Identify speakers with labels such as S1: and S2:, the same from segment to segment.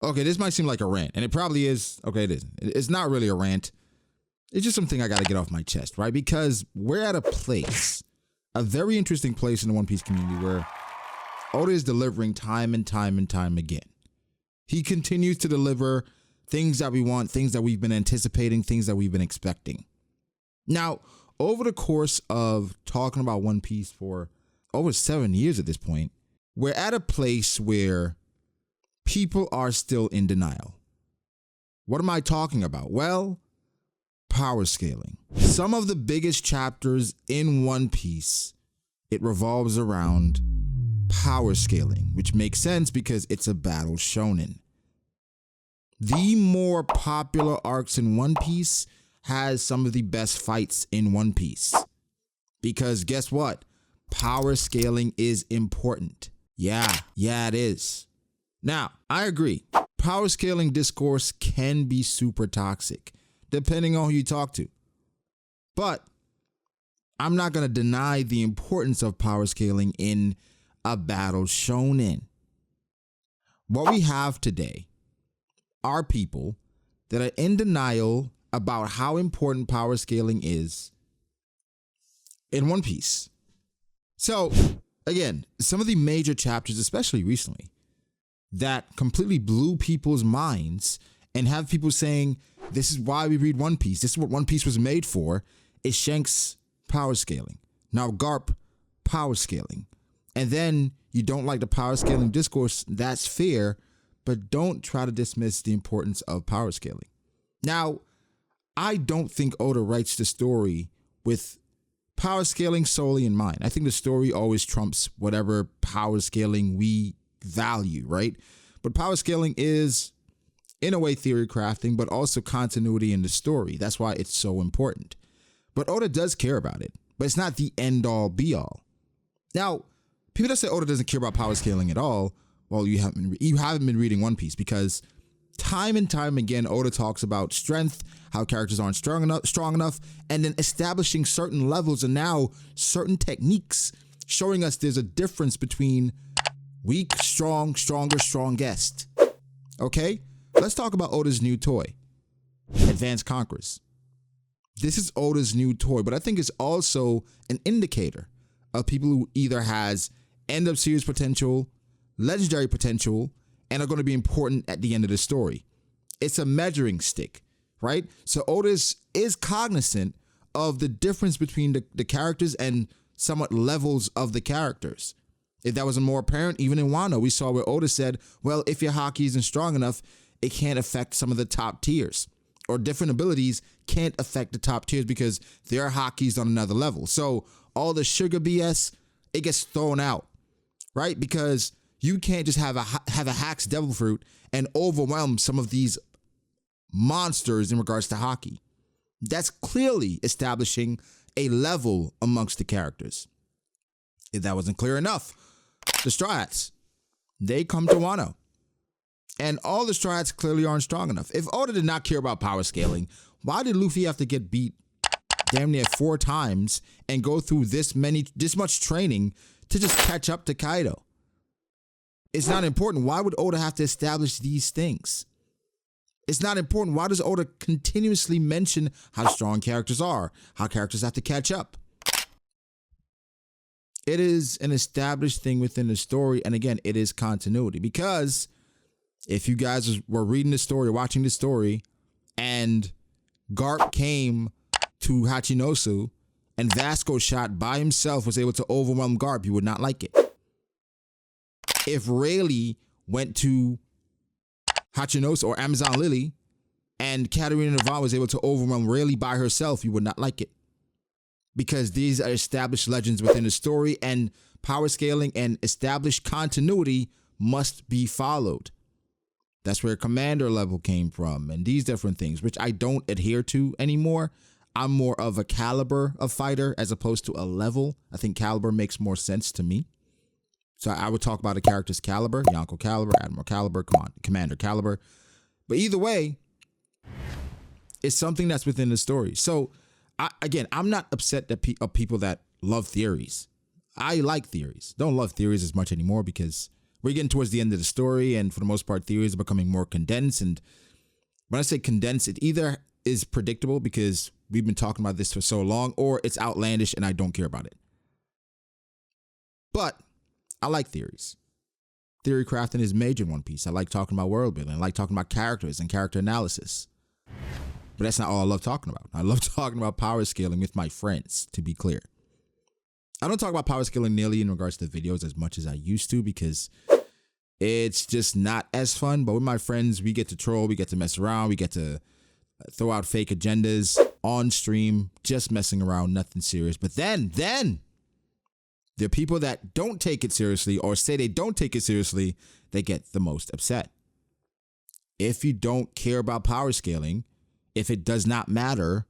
S1: Okay, this might seem like a rant, and it probably is. Okay, it isn't. It's not really a rant. It's just something I got to get off my chest, right? Because we're at a place, a very interesting place in the One Piece community where Oda is delivering time and time and time again. He continues to deliver things that we want, things that we've been anticipating, things that we've been expecting. Now, over the course of talking about One Piece for over 7 years at this point, we're at a place where people are still in denial. What am I talking about? Well, power scaling. Some of the biggest chapters in One Piece, it revolves around power scaling, which makes sense because it's a battle shonen. The more popular arcs in One Piece has some of the best fights in One Piece. Because guess what? Power scaling is important. Yeah, it is. Now, I agree. Power scaling discourse can be super toxic, depending on who you talk to. But I'm not going to deny the importance of power scaling in a battle shonen. What we have today are people that are in denial about how important power scaling is in One Piece. So, again, some of the major chapters, especially recently, that completely blew people's minds and have people saying, this is why we read One Piece. This is what One Piece was made for, is Shanks power scaling. Now Garp power scaling. And then you don't like the power scaling discourse, that's fair, but don't try to dismiss the importance of power scaling. Now, I don't think Oda writes the story with power scaling solely in mind. I think the story always trumps whatever power scaling we value, right? But power scaling is, in a way, theory crafting, but also continuity in the story. That's why it's so important. But Oda does care about it, but it's not the end all be all. Now, people that say Oda doesn't care about power scaling at all, well, you haven't been reading One Piece, because time and time again, Oda talks about strength, how characters aren't strong enough, and then establishing certain levels and now certain techniques, showing us there's a difference between weak, strong, stronger, strongest. Okay, let's talk about Oda's new toy, Advanced Conquerors. This is Oda's new toy, but I think it's also an indicator of people who either has end of series potential, legendary potential, and are going to be important at the end of the story. It's a measuring stick, right? So Oda is cognizant of the difference between the characters and somewhat levels of the characters. If that wasn't more apparent, even in Wano, we saw where Oda said, well, if your haki isn't strong enough, it can't affect some of the top tiers, or different abilities can't affect the top tiers because their haki's on another level. So all the sugar BS, it gets thrown out, right? Because you can't just have a Hack's Devil Fruit and overwhelm some of these monsters in regards to haki. That's clearly establishing a level amongst the characters. If that wasn't clear enough, the Straw Hats, they come to Wano. And all the Straw Hats clearly aren't strong enough. If Oda did not care about power scaling, why did Luffy have to get beat damn near 4 times and go through this much training to just catch up to Kaido? It's not important. Why would Oda have to establish these things? It's not important. Why does Oda continuously mention how strong characters are, how characters have to catch up? It is an established thing within the story. And again, it is continuity, because if you guys were reading the story, watching the story, and Garp came to Hachinosu and Vasco Shot by himself was able to overwhelm Garp, you would not like it. If Rayleigh went to Hachinosu or Amazon Lily and Katarina Navan was able to overwhelm Rayleigh by herself, you would not like it. Because these are established legends within the story, and power scaling and established continuity must be followed. That's where commander level came from and these different things, which I don't adhere to anymore. I'm more of a caliber of fighter as opposed to a level. I think caliber makes more sense to me. So I would talk about a character's caliber, Yonko caliber, Admiral caliber, commander caliber. But either way, it's something that's within the story. So I'm not upset that people that love theories. I like theories. Don't love theories as much anymore because we're getting towards the end of the story, and for the most part, theories are becoming more condensed. And when I say condensed, it either is predictable because we've been talking about this for so long, or it's outlandish and I don't care about it. But I like theories. Theory crafting is major in One Piece. I like talking about world building. I like talking about characters and character analysis. But that's not all I love talking about. I love talking about power scaling with my friends, to be clear. I don't talk about power scaling nearly in regards to videos as much as I used to because it's just not as fun. But with my friends, we get to troll, we get to mess around, we get to throw out fake agendas on stream, just messing around, nothing serious. But then there are people that don't take it seriously or say they don't take it seriously, they get the most upset. If you don't care about power scaling, if it does not matter,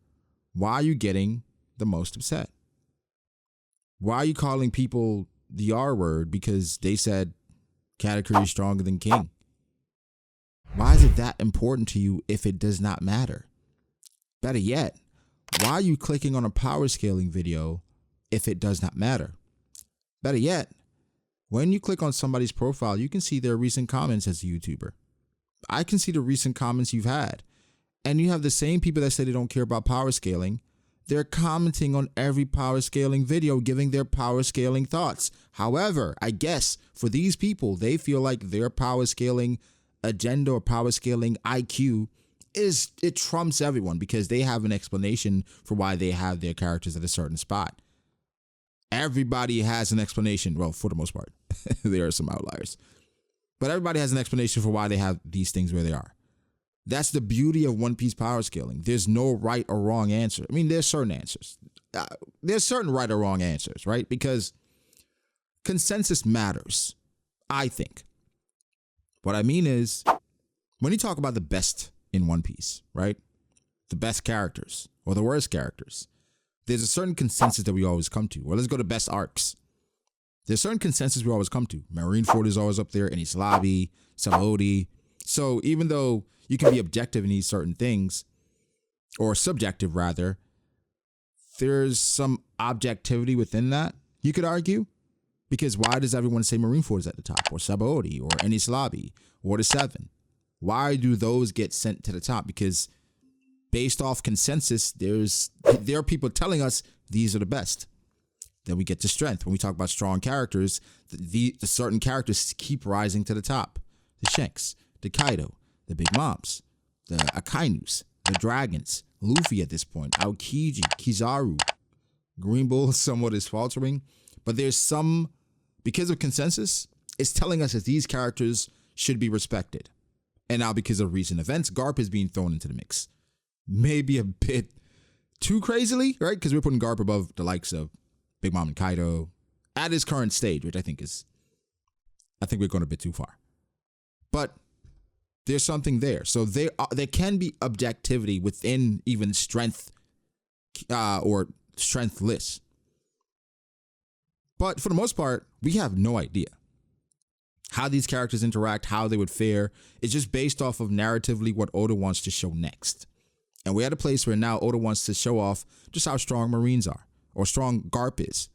S1: why are you getting the most upset? Why are you calling people the R word because they said Katakuri is stronger than King? Why is it that important to you if it does not matter? Better yet, why are you clicking on a power scaling video if it does not matter? Better yet, when you click on somebody's profile, you can see their recent comments as a YouTuber. I can see the recent comments you've had. And you have the same people that say they don't care about power scaling. They're commenting on every power scaling video, giving their power scaling thoughts. However, I guess for these people, they feel like their power scaling agenda or power scaling IQ it trumps everyone because they have an explanation for why they have their characters at a certain spot. Everybody has an explanation. Well, for the most part, there are some outliers, but everybody has an explanation for why they have these things where they are. That's the beauty of One Piece power scaling. There's no right or wrong answer. I mean, there's certain answers. There's certain right or wrong answers, right? Because consensus matters, I think. What I mean is, when you talk about the best in One Piece, right? The best characters or the worst characters, there's a certain consensus that we always come to. Or let's go to best arcs. There's certain consensus we always come to. Marineford is always up there, Enies Lobby, Sabaody. So even though you can be objective in these certain things, or subjective rather, there's some objectivity within that, you could argue. Because why does everyone say Marineford is at the top, or Sabaody, or Enies Lobby, or the Seven? Why do those get sent to the top? Because based off consensus, there are people telling us these are the best. Then we get to strength. When we talk about strong characters, the certain characters keep rising to the top. The Shanks, the Kaido, the Big Moms, the Akainus, the Dragons, Luffy at this point, Aokiji, Kizaru, Green Bull somewhat is faltering. But there's some, because of consensus, it's telling us that these characters should be respected. And now because of recent events, Garp is being thrown into the mix. Maybe a bit too crazily, right? Because we're putting Garp above the likes of Big Mom and Kaido at his current stage, which I think we're going a bit too far. But there's something there. So there can be objectivity within even strength or strength lists. But for the most part, we have no idea how these characters interact, how they would fare. It's just based off of narratively what Oda wants to show next. And we're at a place where now Oda wants to show off just how strong Marines are, or strong Garp is.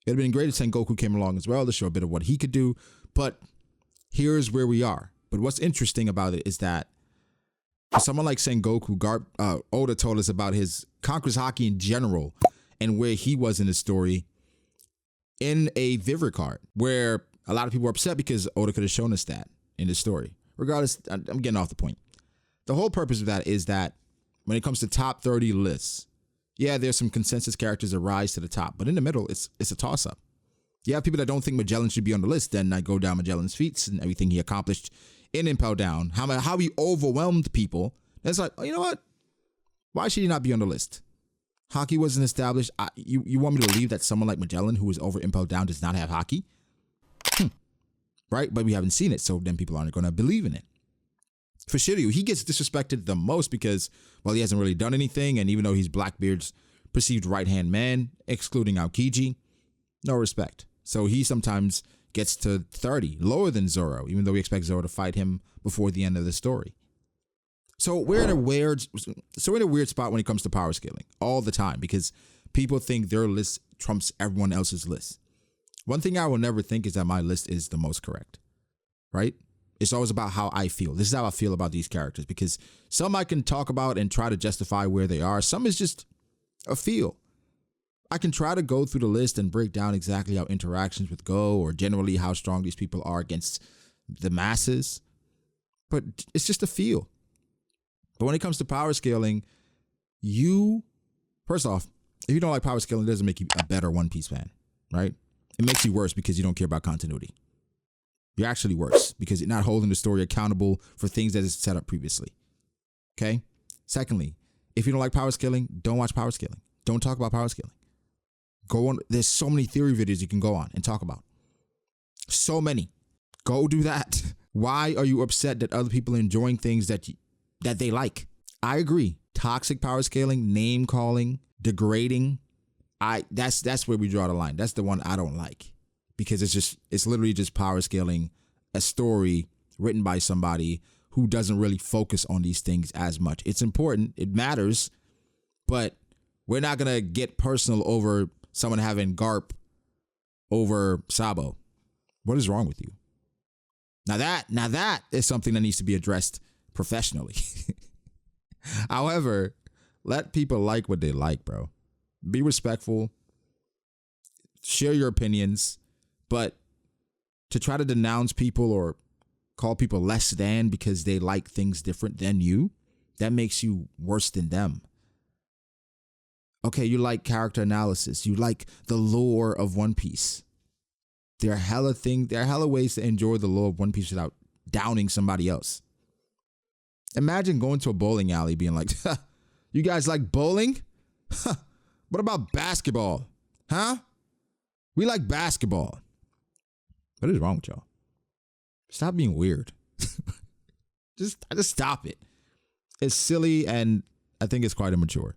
S1: It would have been great if Sengoku came along as well to show a bit of what he could do, but here's where we are. But what's interesting about it is that for someone like Sengoku, Oda told us about his Conqueror's Haki in general and where he was in the story in a Vivre card, where a lot of people were upset because Oda could have shown us that in the story. Regardless, I'm getting off the point. The whole purpose of that is that when it comes to top 30 lists, yeah, there's some consensus characters that rise to the top, but in the middle, it's a toss-up. You have people that don't think Magellan should be on the list, then I go down Magellan's feats and everything he accomplished in Impel Down, how he overwhelmed people. That's like, oh, you know what? Why should he not be on the list? Haki wasn't established. You want me to believe that someone like Magellan, who is over Impel Down, does not have Haki? Right? But we haven't seen it, so then people aren't going to believe in it. For Shiryu, he gets disrespected the most because, well, he hasn't really done anything, and even though he's Blackbeard's perceived right-hand man, excluding Aokiji, no respect. So he sometimes gets to 30, lower than Zoro, even though we expect Zoro to fight him before the end of the story. So we're in a weird spot when it comes to power scaling all the time because people think their list trumps everyone else's list. One thing I will never think is that my list is the most correct. right? It's always about how I feel. This is how I feel about these characters, because some I can talk about and try to justify where they are. Some is just a feel. I can try to go through the list and break down exactly how interactions would go, or generally how strong these people are against the masses, but it's just a feel. But when it comes to power scaling, first off, if you don't like power scaling, it doesn't make you a better One Piece fan, right? It makes you worse because you don't care about continuity. You're actually worse because you're not holding the story accountable for things that is set up previously. Okay? Secondly, if you don't like power scaling, don't watch power scaling. Don't talk about power scaling. Go on. There's so many theory videos you can go on and talk about. So many. Go do that. Why are you upset that other people are enjoying things that they like? I agree. Toxic power scaling, name calling, degrading. That's where we draw the line. That's the one I don't like, because it's literally just power scaling a story written by somebody who doesn't really focus on these things as much. It's important. It matters, but we're not going to get personal over someone having Garp over Sabo. What is wrong with you? Now that is something that needs to be addressed professionally. However, let people like what they like, bro. Be respectful. Share your opinions, but to try to denounce people or call people less than because they like things different than you, that makes you worse than them. Okay, you like character analysis. You like the lore of One Piece. There are hella ways to enjoy the lore of One Piece without downing somebody else. Imagine going to a bowling alley being like, you guys like bowling? What about basketball? Huh? We like basketball. What is wrong with y'all? Stop being weird. Just stop it. It's silly, and I think it's quite immature.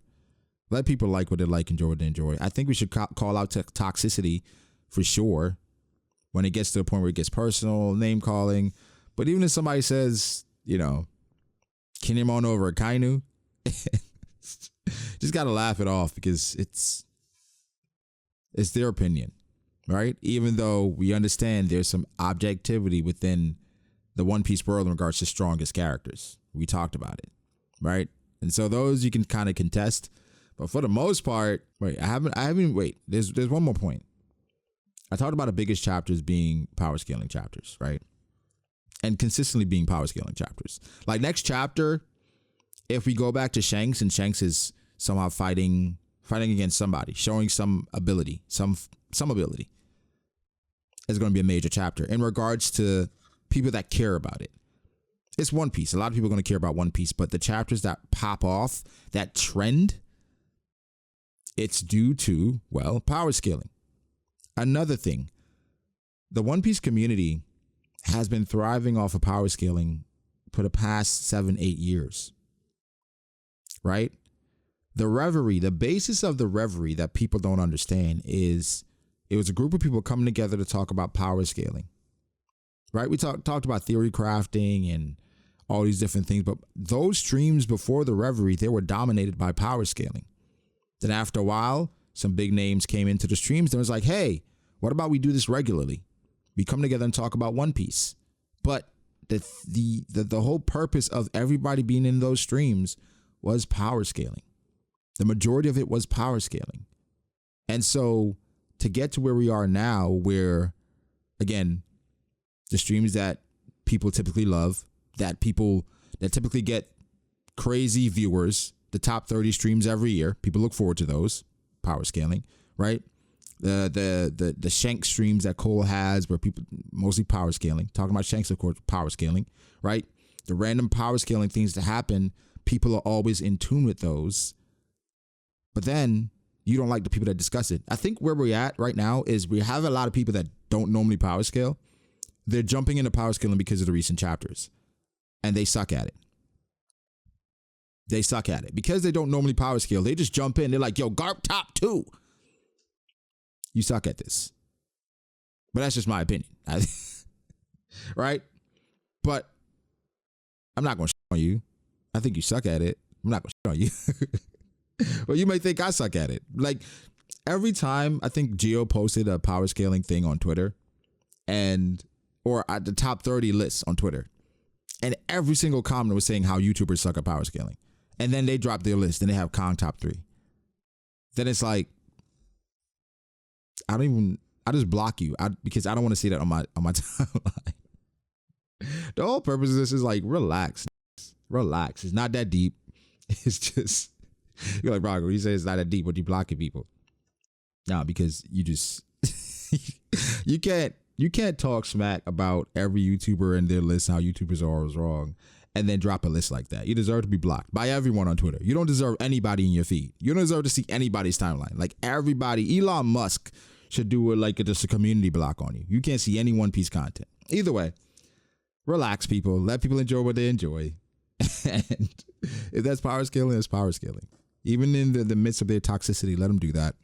S1: Let people like what they like, enjoy what they enjoy. I think we should call out toxicity for sure when it gets to the point where it gets personal, name calling. But even if somebody says, Kinemon over Akainu, just got to laugh it off, because it's their opinion, right? Even though we understand there's some objectivity within the One Piece world in regards to strongest characters. We talked about it, right? And so those you can kind of contest. But for the most part, there's one more point. I talked about the biggest chapters being power scaling chapters, right? And consistently being power scaling chapters. Like next chapter, if we go back to Shanks, and Shanks is somehow fighting against somebody, showing some ability, some ability, is going to be a major chapter in regards to people that care about it. It's One Piece. A lot of people are going to care about One Piece, but the chapters that pop off, that trend, it's due to, power scaling. Another thing, the One Piece community has been thriving off of power scaling for the past 7-8 years, right? The basis of the reverie that people don't understand is it was a group of people coming together to talk about power scaling, right? We talked about theory crafting and all these different things, but those streams before the reverie, they were dominated by power scaling. Then after a while, some big names came into the streams and was like, hey, what about we do this regularly? We come together and talk about One Piece. But the whole purpose of everybody being in those streams was power scaling. The majority of it was power scaling. And so to get to where we are now, where, again, the streams that people typically love, that typically get crazy viewers, the top 30 streams every year, people look forward to those, power scaling, right? The Shanks streams that Cole has, where people mostly power scaling, talking about Shanks, of course, power scaling, right? The random power scaling things that happen, people are always in tune with those. But then you don't like the people that discuss it. I think where we're at right now is we have a lot of people that don't normally power scale. They're jumping into power scaling because of the recent chapters, and they suck at it. They suck at it because they don't normally power scale. They just jump in. They're like, yo, Garp top 2. You suck at this. But that's just my opinion. Right? But I'm not going to shit on you. I think you suck at it. I'm not going to shit on you. Well, you may think I suck at it. Like, every time I think Gio posted a power scaling thing on Twitter, and or at the top 30 lists on Twitter. And every single comment was saying how YouTubers suck at power scaling. And then they drop their list and they have Kong top 3. Then it's like, I just block you because I don't want to see that on my timeline. The whole purpose of this is like, relax. It's not that deep. It's just, you're like, Brago, you say it's not that deep, but you blocking people. No, because you just, you can't talk smack about every YouTuber and their list, how YouTubers are always wrong, and then drop a list like that. You deserve to be blocked by everyone on Twitter. You don't deserve anybody in your feed. You don't deserve to see anybody's timeline. Like everybody, Elon Musk should do just a community block on you. You can't see any One Piece content. Either way, relax, people. Let people enjoy what they enjoy. And if that's power scaling, it's power scaling. Even in the midst of their toxicity, let them do that.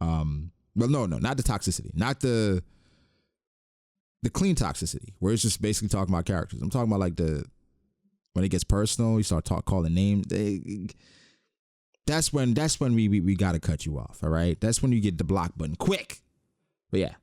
S1: Well, no, not the toxicity, not the clean toxicity, where it's just basically talking about characters. I'm talking about like when it gets personal, you start calling names. That's when we gotta cut you off. All right, that's when you get the block button quick. But yeah,